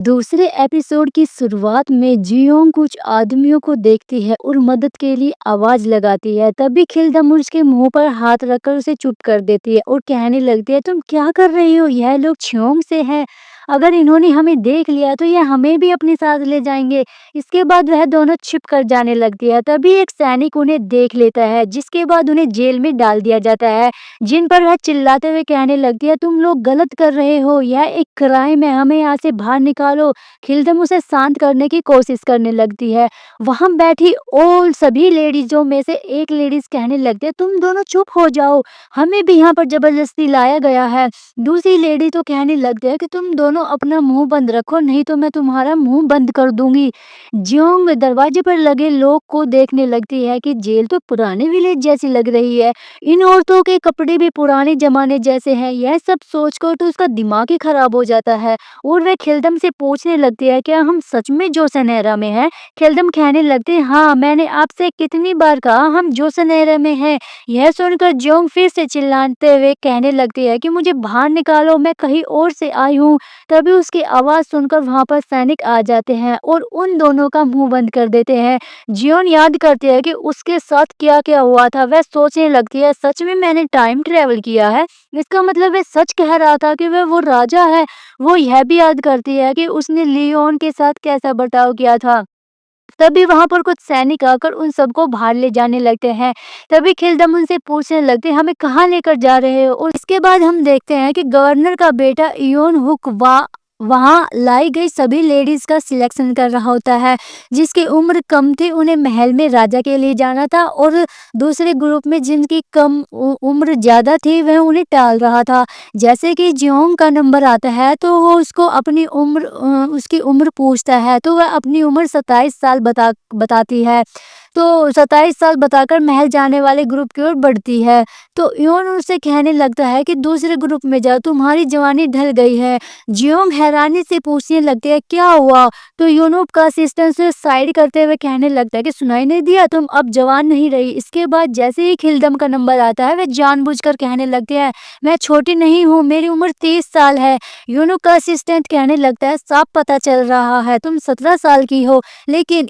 दूसरे एपिसोड की शुरुआत में जियोंग कुछ आदमियों को देखती है और मदद के लिए आवाज लगाती है। तभी खिलदम उसके मुंह पर हाथ रखकर उसे चुप कर देती है और कहने लगती है, तुम क्या कर रही हो? यह लोग छियोंग से हैं। अगर इन्होंने हमें देख लिया तो यह हमें भी अपने साथ ले जाएंगे। इसके बाद वह दोनों छिप कर जाने लगती है। तभी एक सैनिक उन्हें देख लेता है, जिसके बाद उन्हें जेल में डाल दिया जाता है। जिन पर वह चिल्लाते हुए कहने लगती है, तुम लोग गलत कर रहे हो, यह एक क्राइम है, हमें यहाँ से बाहर निकालो। खिलदम उसे शांत करने की कोशिश करने लगती है। वहां बैठी और सभी लेडीजों में से एक लेडीज कहने लगती है, तुम दोनों चुप हो जाओ, हमें भी यहाँ पर जबरदस्ती लाया गया है। दूसरी लेडी तो कहने लगती है कि तुम दोनों अपना मुंह बंद रखो, नहीं तो मैं तुम्हारा मुंह बंद कर दूंगी। जियोंग दरवाजे पर लगे लोग को देखने लगती है कि जेल तो पुराने विलेज जैसी लग रही है। इन औरतों के कपड़े भी पुराने जमाने जैसे हैं। यह सब सोचकर तो उसका दिमाग ही खराब हो जाता है और वह खिलदम से पूछने लगती है, क्या हम सच में जोशनेरा में हैं? खिलदम कहने लगते हैं, हाँ, मैंने आपसे कितनी बार कहा हम जोशनेरा में हैं। यह सुनकर जोंग फिर से चिल्लाते हुए कहने लगती है कि मुझे बाहर निकालो, मैं कहीं और से आई हूँ। तभी उसकी आवाज सुनकर वहां पर सैनिक आ जाते हैं और उन दोनों का मुंह बंद कर देते हैं। जियोन याद करती है कि उसके साथ क्या-क्या हुआ था। वह सोचने लगती है, सच में मैंने टाइम ट्रैवल किया है। इसका मतलब वह सच कह रहा था कि वह वो राजा है। वो यह भी याद करती है कि उसने लियोन के साथ कैसा बर्ताव किया था। तभी वहां पर कुछ सैनिक आकर उन सबको बाहर ले जाने लगते हैं। तभी खिलदम उनसे पूछने लगते हैं, हमें कहाँ लेकर जा रहे हो? और इसके बाद हम देखते हैं कि गवर्नर का बेटा इयोन हुक वहां लाई गई सभी लेडीज का सिलेक्शन कर रहा होता है। जिसकी उम्र कम थी उन्हें महल में राजा के लिए जाना था और दूसरे ग्रुप में जिनकी कम उम्र ज्यादा थी वह उन्हें टाल रहा था। जैसे कि जियोंग का नंबर आता है तो वो उसको अपनी उम्र उसकी उम्र पूछता है तो वह अपनी उम्र 27 साल बताती है। तो 27 साल बताकर महल जाने वाले ग्रुप की ओर बढ़ती है। तो योन उससे कहने लगता है कि दूसरे ग्रुप में जाओ, तुम्हारी जवानी ढल गई है। जियोंग हैरानी से पूछने लगती है, क्या हुआ? तो योनूप का असिस्टेंट से साइड करते हुए कहने लगता है कि सुनाई नहीं दिया, तुम अब जवान नहीं रही। इसके बाद जैसे ही खिलदम का नंबर आता है वह जानबूझकर कहने लगती है, मैं छोटी नहीं हूँ, मेरी उम्र 30 साल है। यूनुक का असिस्टेंट कहने लगता है, साफ पता चल रहा है तुम 17 साल की हो। लेकिन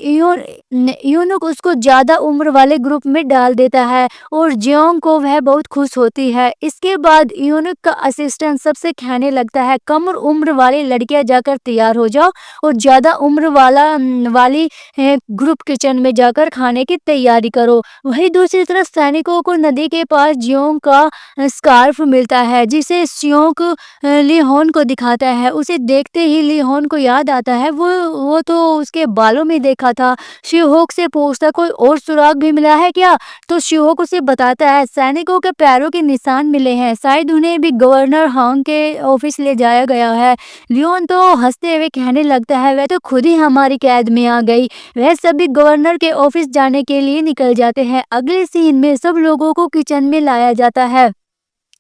यूनुक उसको ज्यादा उम्र वाले ग्रुप में डाल देता है और जियोंग को वह बहुत खुश होती है। इसके बाद यूनुक का असिस्टेंट सबसे कहने लगता है, कम उम्र वाली लड़कियां जाकर तैयार हो जाओ और ज्यादा उम्र वाली ग्रुप किचन में जाकर खाने की तैयारी करो। वहीं दूसरी तरफ सैनिकों को नदी के पास जियोंग का स्कार्फ मिलता है, जिसे सियोंग ली होन को दिखाता है। उसे देखते ही ली होन को याद आता है वो तो उसके बालों में देखा था। शिवहोक से पूछता, कोई और सुराग भी मिला है क्या? तो शिवहोक उसे बताता है, सैनिकों के पैरों के निशान मिले हैं, शायद उन्हें भी गवर्नर हांग के ऑफिस ले जाया गया है। लियोन तो हंसते हुए कहने लगता है, वह तो खुद ही हमारी कैद में आ गई। वह सभी गवर्नर के ऑफिस जाने के लिए निकल जाते हैं। अगले सीन में सब लोगों को किचन में लाया जाता है।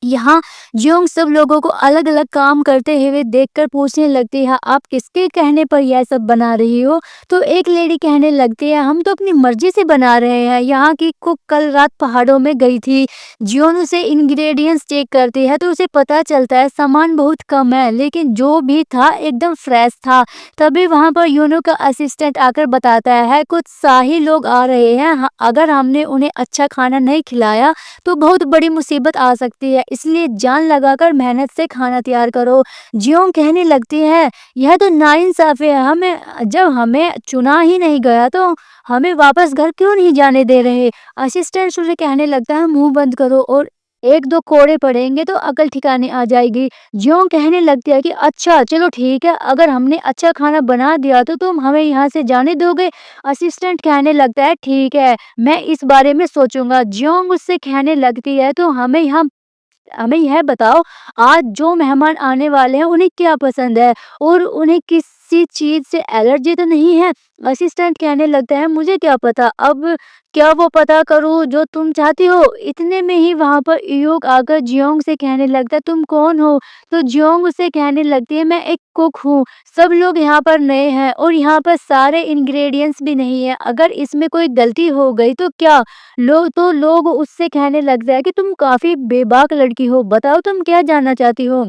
यहाँ जियोंग सब लोगों को अलग अलग काम करते हुए देखकर पूछने लगती है, आप किसके कहने पर यह सब बना रही हो? तो एक लेडी कहने लगती है, हम तो अपनी मर्जी से बना रहे हैं, यहाँ की कुक कल रात पहाड़ों में गई थी। जियोंग उसे इंग्रेडिएंट्स चेक करती है तो उसे पता चलता है सामान बहुत कम है, लेकिन जो भी था एकदम फ्रेश था। तभी वहां पर यूनो का असिस्टेंट आकर बताता है, कुछ शाही लोग आ रहे हैं, अगर हमने उन्हें अच्छा खाना नहीं खिलाया तो बहुत बड़ी मुसीबत आ सकती है, इसलिए जान लगाकर मेहनत से खाना तैयार करो। जियोंग कहने लगती है, यह तो नाइंसाफी है, हमें चुना ही नहीं गया तो हमें वापस घर क्यों नहीं जाने दे रहे? असिस्टेंट उसे कहने लगता है, मुंह बंद करो और एक दो कोड़े पड़ेंगे तो अकल ठिकाने आ जाएगी। जियोंग कहने लगती है कि अच्छा चलो ठीक है, अगर हमने अच्छा खाना बना दिया तो तुम हमें यहाँ से जाने दोगे? असिस्टेंट कहने लगता है, ठीक है, मैं इस बारे में सोचूंगा। जियोंग उससे कहने लगती है, तो हमें यह बताओ, आज जो मेहमान आने वाले हैं उन्हें क्या पसंद है और उन्हें किसी चीज से एलर्जी तो नहीं है? असिस्टेंट कहने लगता है, मुझे क्या पता, अब क्या वो पता करूं जो तुम चाहती हो? इतने में ही वहां पर इयोक आकर जियोंग से कहने लगता है, तुम कौन हो? तो जियोंग उसे कहने लगती है, मैं एक कुक हूँ, सब लोग यहाँ पर नए हैं और यहाँ पर सारे इंग्रेडिएंट्स भी नहीं है, अगर इसमें कोई गलती हो गई तो क्या? लोग उससे कहने लग जाए कि तुम काफी बेबाक लड़की हो, बताओ तुम क्या जानना चाहती हो?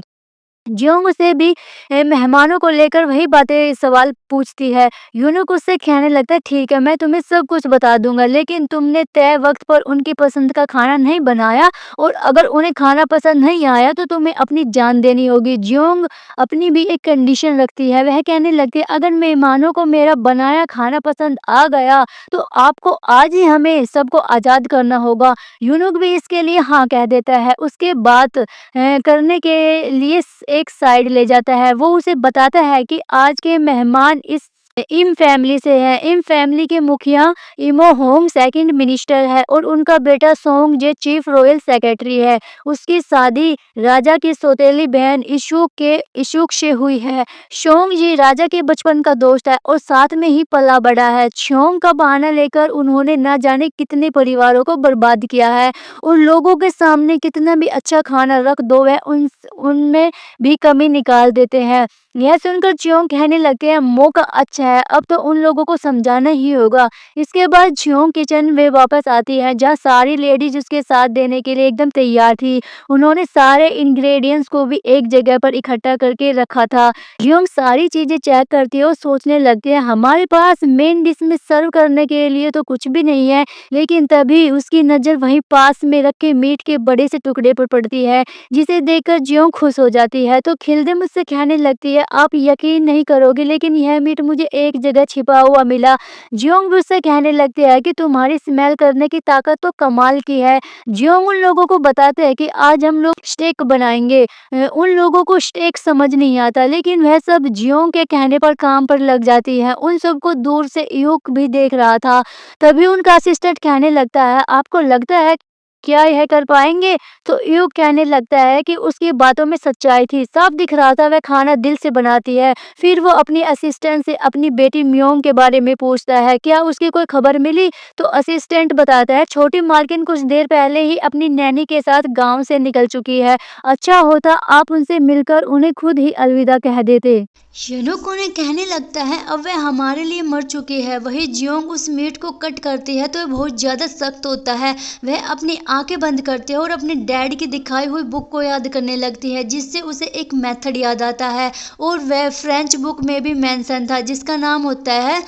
जियोंग उसे भी मेहमानों को लेकर वही बातें सवाल पूछती है। यूनुक उससे कहने लगता है, ठीक है, मैं तुम्हें सब कुछ बता दूँगा, लेकिन तुमने तय वक़्त पर उनकी पसंद का खाना नहीं बनाया और अगर उन्हें खाना पसंद नहीं आया तो तुम्हें अपनी जान देनी होगी। जियोंग अपनी भी एक कंडीशन रखती है, वह कहने लगती है, अगर मेहमानों को मेरा बनाया खाना पसंद आ गया तो आपको आज ही हमें सबको आज़ाद करना होगा। यूनुक भी इसके लिए हाँ कह देता है। उसके बाद करने के लिए एक साइड ले जाता है। वो उसे बताता है कि आज के मेहमान इस इम फैमिली से हैं। इम फैमिली के मुखिया इमो होंग सेकंड मिनिस्टर है और उनका बेटा सोंग जे चीफ रॉयल सेक्रेटरी है। उसकी शादी राजा की सौतेली बहन इशूक से हुई है। सोंग जी राजा के बचपन का दोस्त है और साथ में ही पला बड़ा है। छोंग का बहाना लेकर उन्होंने ना जाने कितने परिवारों को बर्बाद किया है। उन लोगों के सामने कितना भी अच्छा खाना रख दो वह उनमें भी कमी निकाल देते हैं। यह सुनकर चियोंग कहने लगते हैं, मौका अच्छा है, अब तो उन लोगों को समझाना ही होगा। इसके बाद चियोंग किचन में वापस आती है जहाँ सारी लेडीज उसके साथ देने के लिए एकदम तैयार थी। उन्होंने सारे इंग्रेडिएंट्स को भी एक जगह पर इकट्ठा करके रखा था। चियोंग सारी चीजें चेक करती है और सोचने लगती है, हमारे पास मेन डिश में सर्व करने के लिए तो कुछ भी नहीं है। लेकिन तभी उसकी नजर वहीं पास में रखे मीट के बड़े से टुकड़े पर पड़ती है, जिसे देखकर जियोंग खुश हो जाती है। तो खिलदे मुझसे कहने लगती है, आप यकीन नहीं करोगे लेकिन यह मीट मुझे एक जगह छिपा हुआ मिला। जियोंग भी उससे कहने लगते हैं कि तुम्हारी स्मेल करने की ताकत तो कमाल की है। जियोंग उन लोगों को बताते हैं कि आज हम लोग स्टेक बनाएंगे। उन लोगों को स्टेक समझ नहीं आता लेकिन वह सब जियोंग के कहने पर काम पर लग जाती है। उन सबको दूर से यूक भी देख रहा था। तभी उनका असिस्टेंट कहने लगता है, आपको लगता है क्या यह कर पाएंगे? तो यूं कहने लगता है कि उसकी बातों में सच्चाई थी। साफ दिख रहा था वह खाना दिल से बनाती है। फिर वो अपनी असिस्टेंट से अपनी बेटी म्योंग के बारे में पूछता है, क्या उसकी कोई खबर मिली? तो असिस्टेंट बताता है, छोटी मालकिन कुछ देर पहले ही अपनी नैनी के साथ गांव से निकल चुकी है। अच्छा होता आप उनसे मिलकर उन्हें खुद ही अलविदा कह देते। यूनुक उन्हें कहने लगता है, अब वह हमारे लिए मर चुकी है। वही जियोंग उस मीट को कट करती है तो वह बहुत ज़्यादा सख्त होता है। वह अपनी आंखें बंद करती है और अपने डैड की दिखाई हुई बुक को याद करने लगती है, जिससे उसे एक मेथड याद आता है और वह फ्रेंच बुक में भी मेंशन था, जिसका नाम होता है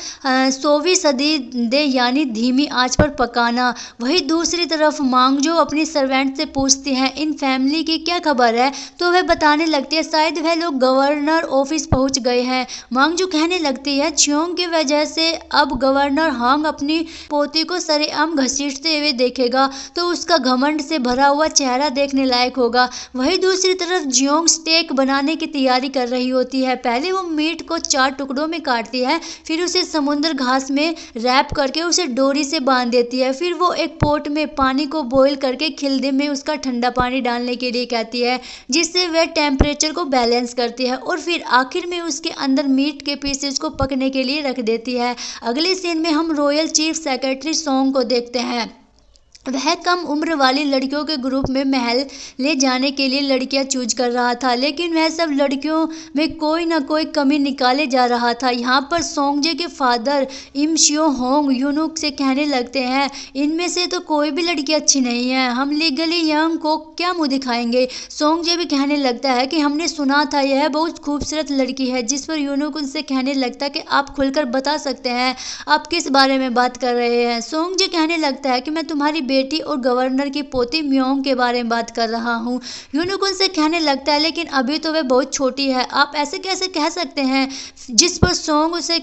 100वीं सदी दे यानी धीमी आंच पर पकाना। वही दूसरी तरफ मांगजो अपनी सर्वेंट से पूछती है, इन फैमिली की क्या खबर है? तो वह बताने लगती है, शायद वह लोग गवर्नर ऑफिस पहुंच गए हैं। मांगजू कहने लगती है, चियोंग की वजह से अब गवर्नर हांग अपनी पोती को सरेआम घसीटते हुए देखेगा तो उसका घमंड से भरा हुआ चेहरा देखने लायक होगा। वही दूसरी तरफ जियोंग स्टेक बनाने की तैयारी कर रही होती है। पहले वो मीट को 4 टुकड़ों में काटती है, फिर उसे समुद्र घास में रैप करके उसे डोरी से बांध देती है। फिर वो एक पोट में पानी को बॉईल करके खिलदे में उसका ठंडा पानी डालने के लिए कहती है, जिससे वह टेम्परेचर को बैलेंस करती है और फिर आखिर में उसके अंदर मीट के पीसेस को पकने के लिए रख देती है। अगले सीन में हम रॉयल चीफ सेक्रेटरी सोंग को देखते हैं। वह कम उम्र वाली लड़कियों के ग्रुप में महल ले जाने के लिए लड़कियां चूज कर रहा था, लेकिन वह सब लड़कियों में कोई ना कोई कमी निकाले जा रहा था। यहाँ पर सोंगजे के फादर इम शियो होंग यूनुक से कहने लगते हैं, इनमें से तो कोई भी लड़की अच्छी नहीं है, हम लीगली यंग को क्या मुंह दिखाएंगे? सोंगजे भी कहने लगता है कि हमने सुना था यह बहुत खूबसूरत लड़की है, जिस पर यूनुक उनसे कहने लगता है कि आप खुलकर बता सकते हैं आप किस बारे में बात कर रहे हैं। सोंगजे कहने लगता है कि मैं तुम्हारी बेटी और गवर्नर की पोती म्योंग के बारे में बात कर रहा हूँ। यूनुक उनसे कहने लगता है, लेकिन अभी तो वह बहुत छोटी है, आप ऐसे कैसे कह सकते हैं? जिस पर सोंगजे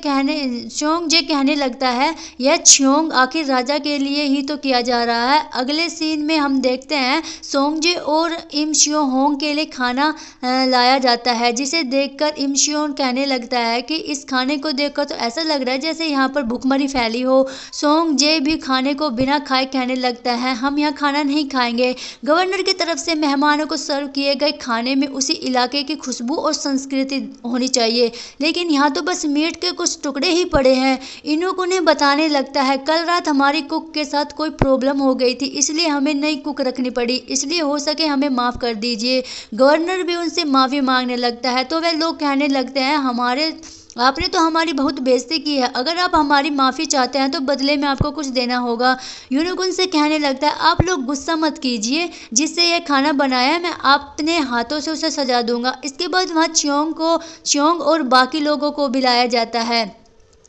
कहने लगता है, यह छियोंग आखिर राजा के लिए ही तो किया जा रहा है। अगले सीन में हम देखते हैं सोंगजे और इम शियो होंग के लिए खाना लाया जाता है, जिसे देखकर इम शियो कहने लगता है कि इस खाने को देखकर तो ऐसा लग रहा है जैसे यहाँ पर भूखमरी फैली हो। सोंगजे भी खाने को बिना खाए कहने लगता है, हम यहाँ खाना नहीं खाएंगे। गवर्नर की तरफ से मेहमानों को सर्व किए गए खाने में उसी इलाके की खुशबू और संस्कृति होनी चाहिए, लेकिन यहाँ तो बस मीट के कुछ टुकड़े ही पड़े हैं। इनुक उन्हें बताने लगता है, कल रात हमारी कुक के साथ कोई प्रॉब्लम हो गई थी, इसलिए हमें नई कुक रखनी पड़ी, इसलिए हो सके हमें माफ़ कर दीजिए। गवर्नर भी उनसे माफ़ी मांगने लगता है तो वे लोग कहने लगते हैं, आपने तो हमारी बहुत बेइज्जती की है, अगर आप हमारी माफ़ी चाहते हैं तो बदले में आपको कुछ देना होगा। यूनुक उनसे कहने लगता है, आप लोग गुस्सा मत कीजिए, जिससे यह खाना बनाया है मैं अपने हाथों से उसे सजा दूंगा। इसके बाद वहाँ च्योंग और बाकी लोगों को बुलाया जाता है,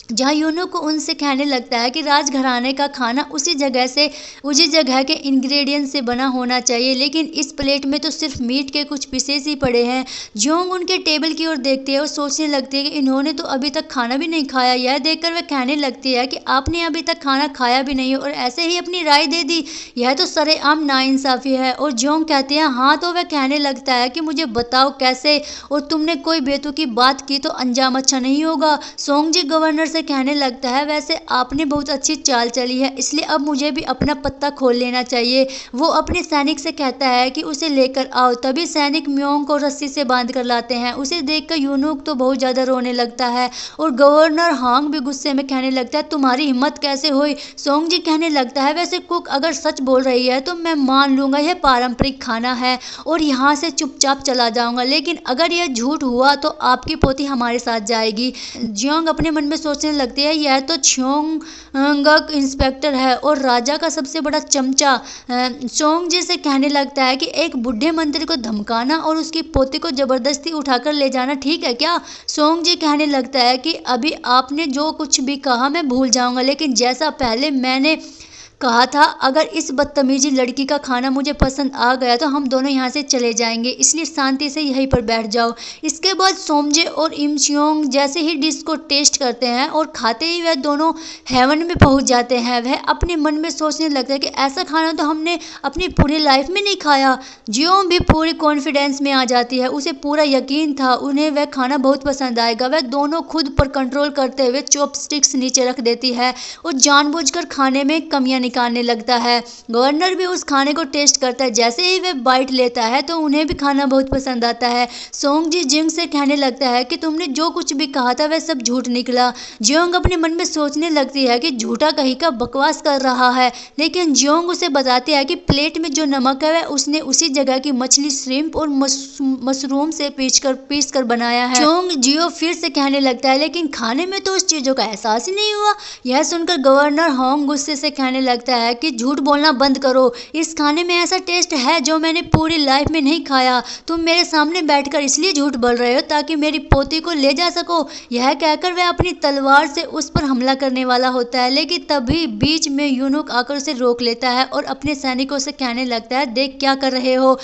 जहाँ यूनुक उनसे कहने लगता है कि राजघराने का खाना उसी जगह के इंग्रेडिएंट से बना होना चाहिए, लेकिन इस प्लेट में तो सिर्फ मीट के कुछ पीसेस ही पड़े हैं। ज्योंग उनके टेबल की ओर देखती है और सोचने लगती है कि इन्होंने तो अभी तक खाना भी नहीं खाया। यह देखकर वह कहने लगती है कि आपने अभी तक खाना खाया भी नहीं और ऐसे ही अपनी राय दे दी, यह तो सरेआम नाइंसाफी है। और ज्योंग कहती है, हाँ, तो वह कहने लगता है कि मुझे बताओ कैसे, और तुमने कोई बेतुकी बात की तो अंजाम अच्छा नहीं होगा। सोंगजी गवर्नर से कहने लगता है, वैसे आपने बहुत अच्छी चाल चली है, इसलिए अब मुझे भी अपना पत्ता खोल लेना चाहिए। वो अपने सैनिक से कहता है कि उसे लेकर आओ। तभी सैनिक म्योंग को रस्सी से बांध कर लाते हैं। उसे देखकर यूनुक तो बहुत ज्यादा रोने लगता है और गवर्नर हांग भी गुस्से में कहने लगता है, तुम्हारी हिम्मत कैसे हुई। सोंगजी कहने लगता है, वैसे कुक अगर सच बोल रही है तो मैं मान लूंगा यह पारंपरिक खाना है और यहाँ से चुपचाप चला जाऊंगा, लेकिन अगर यह झूठ हुआ तो आपकी पोती हमारे साथ जाएगी। ज्योंग अपने मन में सोचने लगती है, यह तो च्योंगक इंस्पेक्टर है और राजा का सबसे बड़ा चमचा। सोंगजी से कहने लगता है कि एक बूढ़े मंत्री को धमकाना और उसकी पोती को जबरदस्ती उठाकर ले जाना ठीक है क्या। सोंगजी कहने लगता है कि अभी आपने जो कुछ भी कहा मैं भूल जाऊंगा, लेकिन जैसा पहले मैंने कहा था, अगर इस बदतमीजी लड़की का खाना मुझे पसंद आ गया तो हम दोनों यहाँ से चले जाएंगे, इसलिए शांति से यहीं पर बैठ जाओ। इसके बाद सोमजे और इमच्योंग जैसे ही डिश को टेस्ट करते हैं और खाते ही वह दोनों हेवन में पहुंच जाते हैं। वह अपने मन में सोचने लगता है कि ऐसा खाना तो हमने अपनी पूरी लाइफ में नहीं खाया। जियोंग भी पूरी कॉन्फिडेंस में आ जाती है, उसे पूरा यकीन था उन्हें वह खाना बहुत पसंद आएगा। वह दोनों खुद पर कंट्रोल करते हुए चॉपस्टिक्स नीचे रख देती है और जानबूझकर खाने में कमियां निकालने लगता है। गवर्नर भी उस खाने को टेस्ट करता है, जैसे ही वह बाइट लेता है तो उन्हें भी खाना बहुत पसंद आता है। सोंगजी जिंग से कहने लगता है कि तुमने जो कुछ भी कहा था वह सब झूठ निकला। जियोंग अपने मन में सोचने लगती है कि झूठा कहीं का बकवास कर रहा है, लेकिन जियोंग उसे बताती है कि प्लेट में जो नमक है वह उसने उसी जगह की मछली, श्रिम्प और मशरूम से पीस कर बनाया है। चोंग जियो फिर से कहने लगता है, लेकिन खाने में तो उस चीजों का एहसास ही नहीं हुआ। यह सुनकर गवर्नर होंग गुस्से से कहने लगता है कि झूठ बोलना बंद करो, इस खाने में ऐसा टेस्ट है जो मैंने पूरी लाइफ में नहीं खाया। तुम मेरे सामने बैठकर इसलिए झूठ बोल रहे हो ताकि मेरी पोती को ले जा सको। यह कहकर वह अपनी तलवार से उस पर हमला करने वाला होता है, लेकिन तभी बीच में यूनुक आकर उसे रोक लेता है और अपने सैनिकों से कहने लगता है, देख क्या कर रहे हो,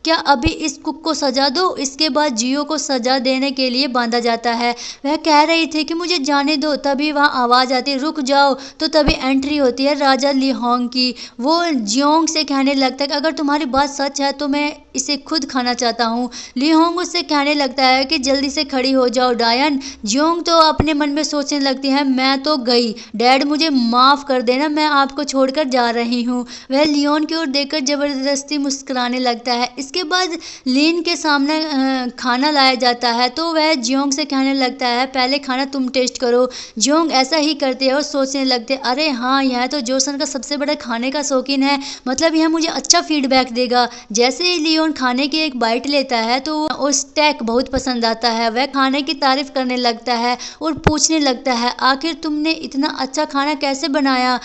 क्या अभी इस कुक को सजा दो। इसके बाद जियो को सजा देने के लिए बांधा जाता है। वह कह रही थी कि मुझे जाने दो, तभी वहाँ आवाज़ आती है, रुक जाओ। तो तभी एंट्री होती है राजा ली होंग की। वो जियोंग से कहने लगता है कि अगर तुम्हारी बात सच है तो मैं इसे खुद खाना चाहता हूँ। ली होंग उससे कहने लगता है कि जल्दी से खड़ी हो जाओ डायन। जियोंग तो अपने मन में सोचने लगती है, मैं तो गई, डैड मुझे माफ़ कर देना, मैं आपको छोड़कर जा रही हूँ। वह लियोन की ओर देखकर जबरदस्ती मुस्कुराने लगता है। इसके बाद लिन के सामने खाना लाया जाता है तो वह जियोंग से कहने लगता है, पहले खाना तुम टेस्ट करो। जियोंग ऐसा ही करते हैं और सोचने लगते हैं, अरे हाँ, यह तो जोसन का सबसे बड़ा खाने का शौकीन है, मतलब यह मुझे अच्छा फीडबैक देगा। जैसे ही लियोन खाने की एक बाइट लेता है तो उस स्टेक बहुत पसंद आता है। वह खाने की तारीफ करने लगता है और पूछने लगता है, आखिर तुमने इतना अच्छा खाना कैसे बनाया।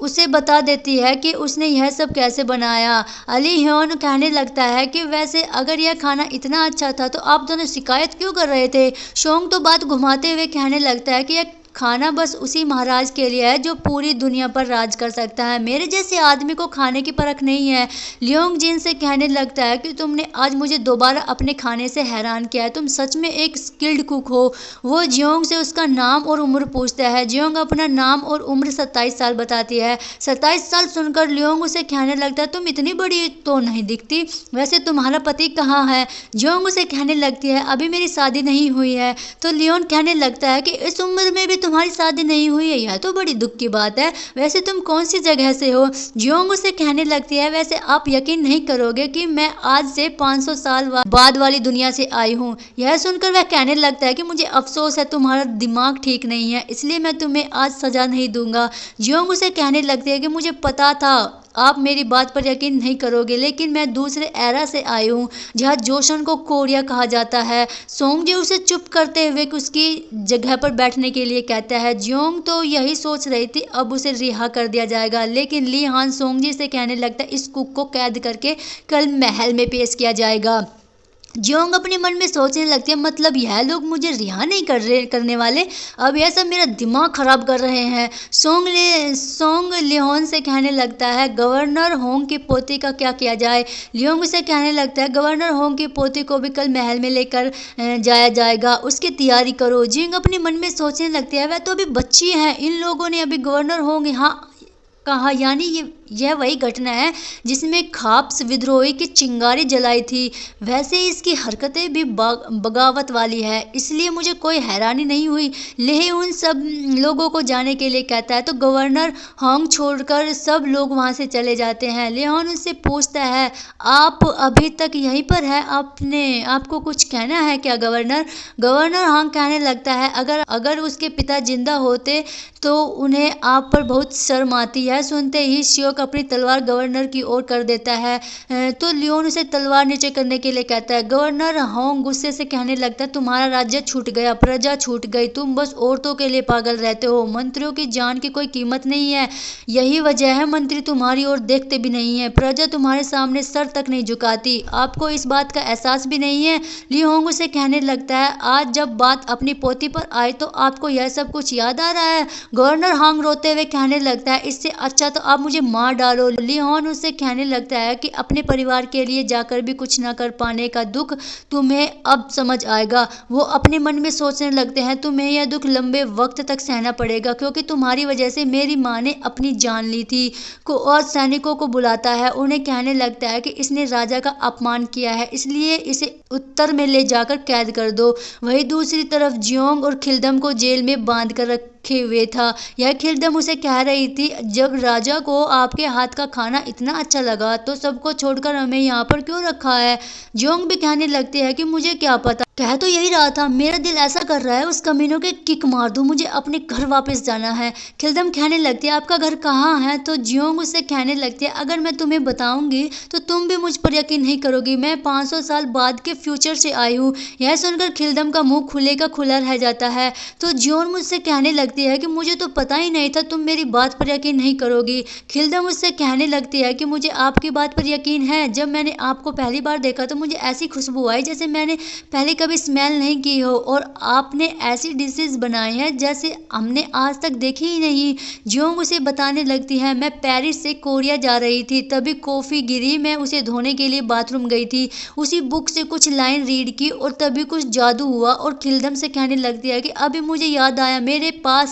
उसे बता देती है कि उसने यह सब कैसे बनाया। अली ह्योन कहने लगता है कि वैसे अगर यह खाना इतना अच्छा था तो आप दोनों शिकायत क्यों कर रहे थे। शोंग तो बात घुमाते हुए कहने लगता है कि यह खाना बस उसी महाराज के लिए है जो पूरी दुनिया पर राज कर सकता है, मेरे जैसे आदमी को खाने की परख नहीं है। लियोंग जिन से कहने लगता है कि तुमने आज मुझे दोबारा अपने खाने से हैरान किया है, तुम सच में एक स्किल्ड कुक हो। वो जियोंग से उसका नाम और उम्र पूछता है। जियोंग अपना नाम और उम्र 27 साल बताती है। 27 साल सुनकर लियोंग उसे कहने लगता है, तुम इतनी बड़ी तो नहीं दिखती, वैसे तुम्हारा पति कहाँ है। जियोंग उसे कहने लगती है, अभी मेरी शादी नहीं हुई है। तो लियोन कहने लगता है कि इस उम्र में भी तुम्हारी शादी नहीं हुई है, यह तो बड़ी दुख की बात है, वैसे तुम कौन सी जगह से हो। जियोंग उसे कहने लगती है, वैसे आप यकीन नहीं करोगे कि मैं आज से 500 साल बाद वाली दुनिया से आई हूँ। यह सुनकर वह कहने लगता है कि मुझे अफसोस है, तुम्हारा दिमाग ठीक नहीं है, इसलिए मैं तुम्हें आज सजा नहीं दूंगा। जियोंग उसे कहने लगती है कि मुझे पता था आप मेरी बात पर यकीन नहीं करोगे, लेकिन मैं दूसरे एरा से आई हूँ जहाँ जोशन को कोरिया कहा जाता है। सोंगजे उसे चुप करते हुए उसकी जगह पर बैठने के लिए कहता है। जियोंग तो यही सोच रही थी अब उसे रिहा कर दिया जाएगा, लेकिन ली हान सोंगजे से कहने लगता है इस कुक को कैद करके कल महल में पेश किया जाएगा। जियोंग अपने मन में सोचने लगती है, मतलब यह लोग मुझे रिहा नहीं करने वाले, अब यह सब मेरा दिमाग खराब कर रहे हैं। सोंग लियोन से कहने लगता है गवर्नर होंग के पोते का क्या किया जाए। लियोंग उसे कहने लगता है गवर्नर होंग के पोते को भी कल महल में लेकर जाया जाएगा, उसकी तैयारी करो। जियोंग अपने मन में सोचने लगती है वह तो अभी बच्ची है, इन लोगों ने अभी गवर्नर होंग यहाँ कहा, यानी यह वही घटना है जिसमें खाप्स विद्रोही की चिंगारी जलाई थी। वैसे इसकी हरकतें भी बगावत वाली है, इसलिए मुझे कोई हैरानी नहीं हुई। लेह उन सब लोगों को जाने के लिए कहता है तो गवर्नर होंग छोड़कर सब लोग वहां से चले जाते हैं। लेहन उनसे पूछता है आप अभी तक यहीं पर है, आपको कुछ कहना है क्या गवर्नर। गवर्नर होंग कहने लगता है अगर उसके पिता जिंदा होते तो उन्हें आप पर बहुत शर्म आती है। सुनते ही शियोक अपनी तलवार गवर्नर की ओर कर देता है तो लियोन उसे तलवार नीचे करने के लिए कहता है। गवर्नर होंग गुस्से से कहने लगता है तुम्हारा राज्य छूट गया, प्रजा छूट गई, तुम बस औरतों के लिए पागल रहते हो, मंत्रियों की जान की कोई कीमत नहीं है। यही वजह है मंत्री तुम्हारी ओर देखते भी नहीं है, प्रजा तुम्हारे सामने सर तक नहीं झुकाती, आपको इस बात का एहसास भी नहीं है। लियोंग उसे कहने लगता है आज जब बात अपनी पोती पर आई तो आपको यह सब कुछ याद आ रहा है। गवर्नर होंग रोते हुए कहने लगता है इससे अच्छा तो आप मुझे मार डालो। लियोन उससे कहने लगता है कि अपने परिवार के लिए जाकर भी कुछ न कर पाने का दुख तुम्हें अब समझ आएगा। वो अपने मन में सोचने लगते हैं तुम्हें यह दुख लंबे वक्त तक सहना पड़ेगा, क्योंकि तुम्हारी वजह से मेरी माँ ने अपनी जान ली थी। और सैनिकों को बुलाता है, उन्हें कहने लगता है कि इसने राजा का अपमान किया है, इसलिए इसे उत्तर में ले जाकर कैद कर दो। वहीं दूसरी तरफ जियोंग और खिल्दम को जेल में बांध कर रखे हुए था। यह खिल्दम उसे कह रही थी जब राजा को आपके हाथ का खाना इतना अच्छा लगा तो सबको छोड़कर हमें यहाँ पर क्यों रखा है। जियोंग भी कहने लगती है कि मुझे क्या पता, कह तो यही रहा था, मेरा दिल ऐसा कर रहा है उस कमीनों के किक मार दूं, मुझे अपने घर वापस जाना है। खिल्दम कहने लगती है आपका घर कहाँ है। तो जियोंग उससे कहने लगती है अगर मैं तुम्हें बताऊंगी तो तुम भी मुझ पर यकीन नहीं करोगी, मैं 500 साल बाद के फ्यूचर से आई हूँ। यह सुनकर खिल्दम का मुंह खुले का खुला रह जाता है। तो जियोंग मुझसे कहने लगती है कि मुझे तो पता ही नहीं था, तुम मेरी बात पर यकीन नहीं करोगी। खिल्दम उससे कहने लगती है कि मुझे आपकी बात पर यकीन है, जब मैंने आपको पहली बार देखा तो मुझे ऐसी खुशबू आई जैसे मैंने पहले कभी स्मेल नहीं की हो, और आपने ऐसी डिशेस बनाई हैं जैसे हमने आज तक देखी ही नहीं। जियोंग उसे बताने लगती है मैं पेरिस से कोरिया जा रही थी, तभी कॉफ़ी गिरी, मैं उसे धोने के लिए बाथरूम गई थी, उसी बुक से कुछ लाइन रीड की और तभी कुछ जादू हुआ। और खिल्दम से कहने लगती है कि अभी मुझे याद आया मेरे पास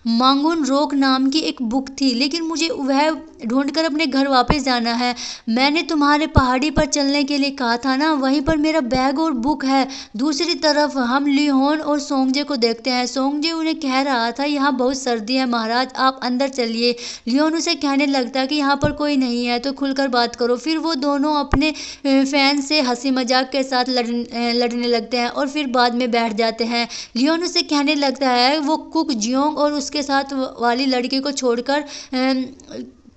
मांगुन रोक नाम की एक बुक थी, लेकिन मुझे वह ढूंढकर अपने घर वापस जाना है। मैंने तुम्हारे पहाड़ी पर चलने के लिए कहा था ना, वहीं पर मेरा बैग और बुक है। दूसरी तरफ हम लियोन और सोंगजे को देखते हैं। सोंगजे उन्हें कह रहा था यहाँ बहुत सर्दी है महाराज, आप अंदर चलिए। लियोन उसे कहने लगता है कि यहाँ पर कोई नहीं है तो खुलकर बात करो। फिर वो दोनों अपने फैन से हंसी मजाक के साथ लड़ने लगते हैं और फिर बाद में बैठ जाते हैं। लियोन उसे कहने लगता है वो कुक जियोंग और उसके साथ वाली लड़की को छोड़कर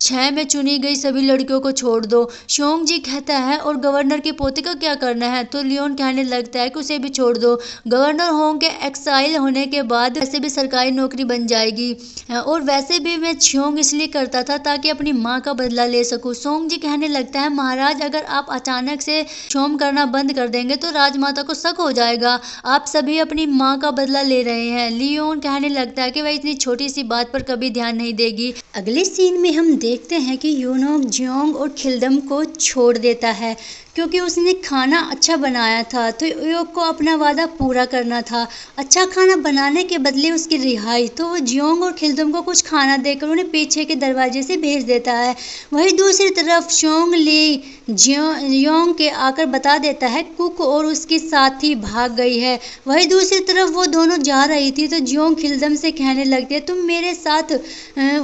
6 में चुनी गई सभी लड़कियों को छोड़ दो। शोंग जी कहता है और गवर्नर के पोते का क्या करना है। तो लियोन कहने लगता है कि उसे भी छोड़ दो, गवर्नर होंग के एक्साइल होने के बाद वैसे भी सरकारी नौकरी बन जाएगी, और वैसे भी मैं छियोंग इसलिए करता था ताकि अपनी माँ का बदला ले सकूं। सोंग जी कहने लगता है महाराज अगर आप अचानक से शोम करना बंद कर देंगे तो राजमाता को शक हो जाएगा, आप सभी अपनी माँ का बदला ले रहे हैं। लियोन कहने लगता है कि वह इतनी छोटी सी बात पर कभी ध्यान नहीं देगी। अगले सीन में हम देखते हैं कि यूनोक जियोंग और खिल्दम को छोड़ देता है क्योंकि उसने खाना अच्छा बनाया था, तो योग को अपना वादा पूरा करना था। अच्छा खाना बनाने के बदले उसकी रिहाई, तो वो जियोंग और खिल्दम को कुछ खाना देकर उन्हें पीछे के दरवाजे से भेज देता है। वहीं दूसरी तरफ शोंग ली जियोंग के आकर बता देता है कुक और उसकी साथी भाग गई है। वहीं दूसरी तरफ वो दोनों जा रही थी तो जियोंग खिल्दम से कहने लगती है तुम मेरे साथ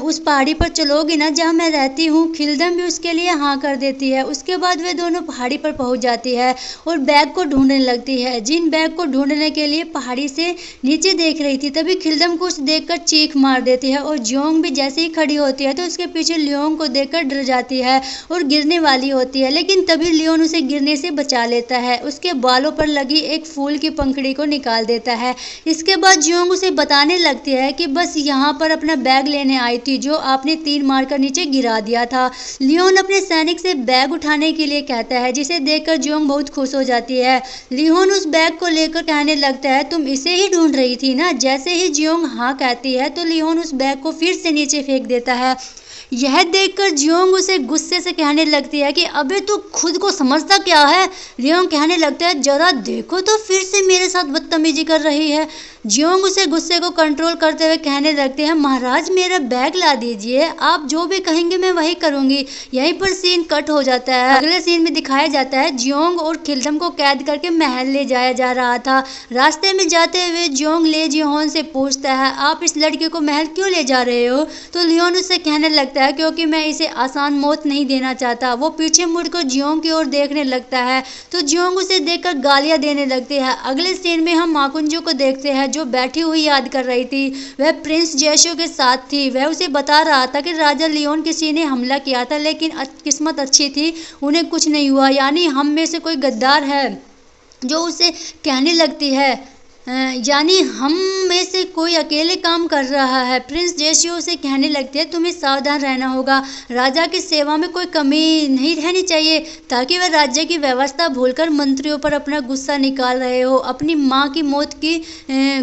उस पहाड़ी पर चलोगी ना जहाँ मैं रहती हूँ। खिलदम भी उसके लिए हाँ कर देती है। उसके बाद वे दोनों पहाड़ी पर पहुंच जाती है और बैग को ढूंढने लगती है। जिन बैग को ढूंढने के लिए पहाड़ी से नीचे देख रही थी, तभी खिलदम को उसे देखकर चीख मार देती है और जियोंग भी जैसे ही खड़ी होती है तो उसके पीछे लियोन को देखकर डर जाती है और गिरने वाली होती है, लेकिन तभी लियोन उसे गिरने से बचा लेता है। उसके बालों पर लगी एक फूल की पंखड़ी को निकाल देता है। इसके बाद जियोंग उसे बताने लगती है कि बस यहाँ पर अपना बैग लेने आई थी जो आपने तीर मारकर नीचे गिरा दिया था। लियोन अपने सैनिक से बैग उठाने के लिए कहता है, जिसे देखकर जियोंग बहुत खुश हो जाती है। लियोन उस बैग को लेकर कहने लगता है, तुम इसे ही ढूंढ रही थी ना। जैसे ही जियोंग हाँ कहती है तो लियोन उस बैग को फिर से नीचे फेंक देता है। यह देखकर जियोंग उसे गुस्से से कहने लगती है कि अबे तू खुद को समझता क्या है। लियोन कहने लगता है, जरा देखो तो फिर से मेरे साथ बदतमीजी कर रही है। जियोंग उसे गुस्से को कंट्रोल करते हुए कहने लगते हैं, महाराज मेरा बैग ला दीजिए, आप जो भी कहेंगे मैं वही करूंगी। यहीं पर सीन कट हो जाता है। अगले सीन में दिखाया जाता है जियोंग और खिलदम को कैद करके महल ले जाया जा रहा था। रास्ते में जाते हुए जियोंग ले जियोन से पूछता है, आप इस लड़के को महल क्यों ले जा रहे हो। तो लियोन उससे कहने लगता है, क्योंकि मैं इसे आसान मौत नहीं देना चाहता। वो पीछे मुड़कर जियोंग की ओर देखने लगता है तो जियोंग उसे देखकर गालियां देने लगती है। अगले सीन में हम माकुंजो को देखते हैं जो बैठी हुई याद कर रही थी। वह प्रिंस जैशो के साथ थी। वह उसे बता रहा था कि राजा लियोन किसी ने हमला किया था, लेकिन किस्मत अच्छी थी, उन्हें कुछ नहीं हुआ। यानी हम में से कोई गद्दार है। जो उसे कहने लगती है, यानी हम में से कोई अकेले काम कर रहा है। प्रिंस जेशियो से कहने लगते हैं, तुम्हें सावधान रहना होगा। राजा की सेवा में कोई कमी नहीं रहनी चाहिए, ताकि वह राज्य की व्यवस्था भूलकर मंत्रियों पर अपना गुस्सा निकाल रहे हो, अपनी माँ की मौत की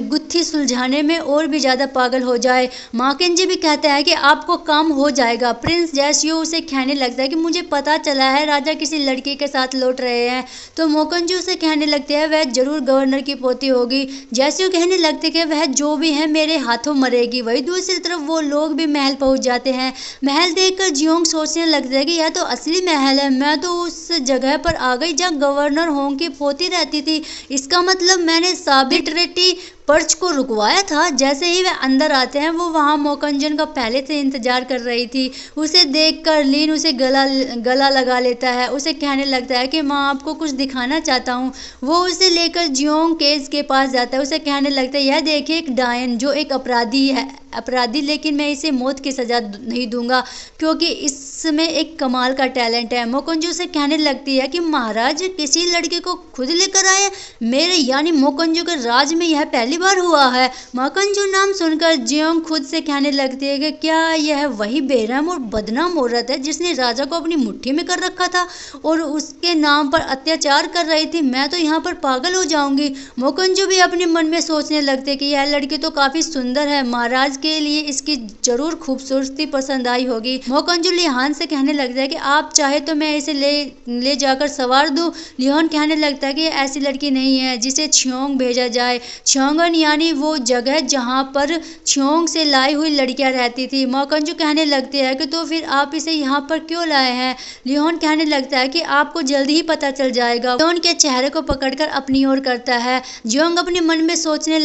गुत्थी सुलझाने में और भी ज़्यादा पागल हो जाए। माकेंजी भी कहता है कि आपको काम हो जाएगा। प्रिंस जेशियो उसे कहने लगता है कि मुझे पता चला है राजा किसी लड़की के साथ लौट रहे हैं। तो मोकंजू उसे कहने लगते हैं, वह जरूर गवर्नर की पोती होगी। जैसे वो कहने लगते कि वह जो भी है मेरे हाथों मरेगी। वही दूसरी तरफ वो लोग भी महल पहुंच जाते हैं। महल देखकर जियोंग सोचने लगता है कि यह तो असली महल है। मैं तो उस जगह पर आ गई जहाँ गवर्नर होंग की पोती रहती थी। इसका मतलब मैंने साबित रेटी पर्च को रुकवाया था। जैसे ही वे अंदर आते हैं, वो वहाँ मोकंजन का पहले से इंतजार कर रही थी। उसे देखकर लीन उसे गला लगा लेता है। उसे कहने लगता है कि माँ आपको कुछ दिखाना चाहता हूँ। वो उसे लेकर जियोंग केज के पास जाता है। उसे कहने लगता है, यह देखिए एक डायन जो एक अपराधी, लेकिन मैं इसे मौत की सजा नहीं दूंगा क्योंकि इसमें एक कमाल का टैलेंट है। मोकंजू से कहने लगती है कि महाराज किसी लड़के को खुद लेकर आए। मेरे यानी मोकंजू के राज में यह पहली बार हुआ है। मोकंजू नाम सुनकर जियोंग खुद से कहने लगती है कि क्या यह वही बेरहम और बदनाम औरत है जिसने राजा को अपनी मुट्ठी में कर रखा था और उसके नाम पर अत्याचार कर रही थी। मैं तो यहाँ पर पागल हो जाऊंगी। मोकंजू भी अपने मन में सोचने लगते कि यह लड़की तो काफी सुंदर है, महाराज के लिए इसकी जरूर खूबसूरती पसंद आई होगी। मोकंजू लिहान से कहने लगता है कि आप चाहे तो मैं इसे ले जाकर सवार दूं। लियोन कहने लगता है कि ऐसी लड़की नहीं है जिसे छियोंग भेजा जाए। छियोंगन यानी वो जगह जहाँ पर छियोंग से लाई हुई लड़कियां रहती थी। मोकंजू कहने लगते हैं कि तो फिर आप इसे यहाँ पर क्यों लाए हैं। लियोन कहने लगता है कि आपको जल्दी ही पता चल जाएगा। लियोन के चेहरे को पकड़कर अपनी ओर करता है। लियोन अपने मन में सोचने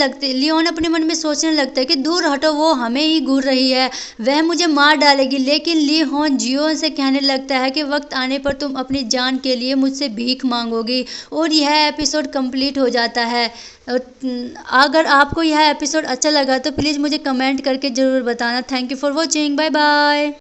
लगता है कि दूर हटो, वो हमें ही घूर रही है, वह मुझे मार डालेगी। लेकिन ली होन जियोन से कहने लगता है कि वक्त आने पर तुम अपनी जान के लिए मुझसे भीख मांगोगी। और यह एपिसोड कंप्लीट हो जाता है। अगर आपको यह एपिसोड अच्छा लगा तो प्लीज़ मुझे कमेंट करके ज़रूर बताना। Thank you for watching. Bye bye.